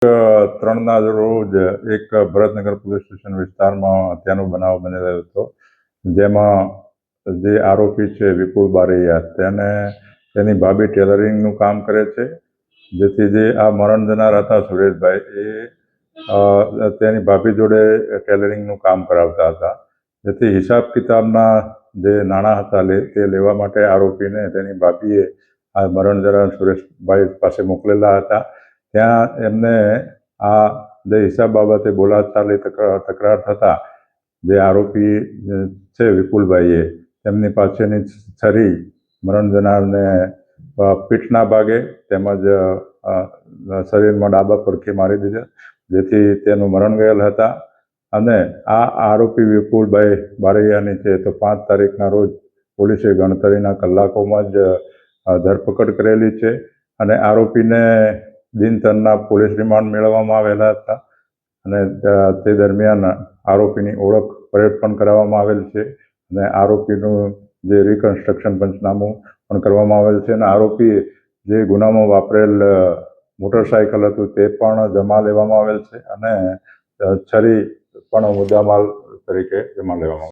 ત્રણના રોજ એક ભરતનગર પોલીસ સ્ટેશન વિસ્તારમાં હત્યાનો બનાવ બનેલો હતો, જેમાં જે આરોપી છે વિપુલ બારૈયા તેની ભાભી ટેલરિંગનું કામ કરે છે, જેથી જે આ મરણ જનાર હતા સુરેશભાઈ એ તેની ભાભી જોડે ટેલરિંગનું કામ કરાવતા હતા, જેથી હિસાબ કિતાબના જે નાણાં હતા તે લેવા માટે આરોપીને તેની ભાભીએ આ મરણ જનાર સુરેશભાઈ પાસે મોકલેલા હતા. ત્યાં એમને આ જે હિસાબ બાબતે બોલાચાલી તકરાર થતાં જે આરોપી છે વિપુલભાઈએ તેમની પાસેની છરી મરણ જનારને પીઠના ભાગે તેમજ શરીરમાં ડાબા પડખે મારી દીધા, જેથી તેનું મરણ ગયેલ હતા. અને આ આરોપી વિપુલભાઈ બારૈયાની છે તો 5 તારીખના રોજ પોલીસે ગણતરીના કલાકોમાં જ ધરપકડ કરેલી છે અને આરોપીને દિનતરના પોલીસ રિમાન્ડ મેળવવામાં આવેલા હતા અને તે દરમિયાન આરોપીની ઓળખ પરેડ પણ કરાવવામાં આવેલ છે અને આરોપીનું જે રિકન્સ્ટ્રક્શન પંચનામું પણ કરવામાં આવેલ છે અને આરોપીએ જે ગુનામાં વાપરેલ મોટરસાયકલ હતું તે પણ જમા લેવામાં આવેલ છે અને છરી પણ મુદ્દામાલ તરીકે જમા લેવામાં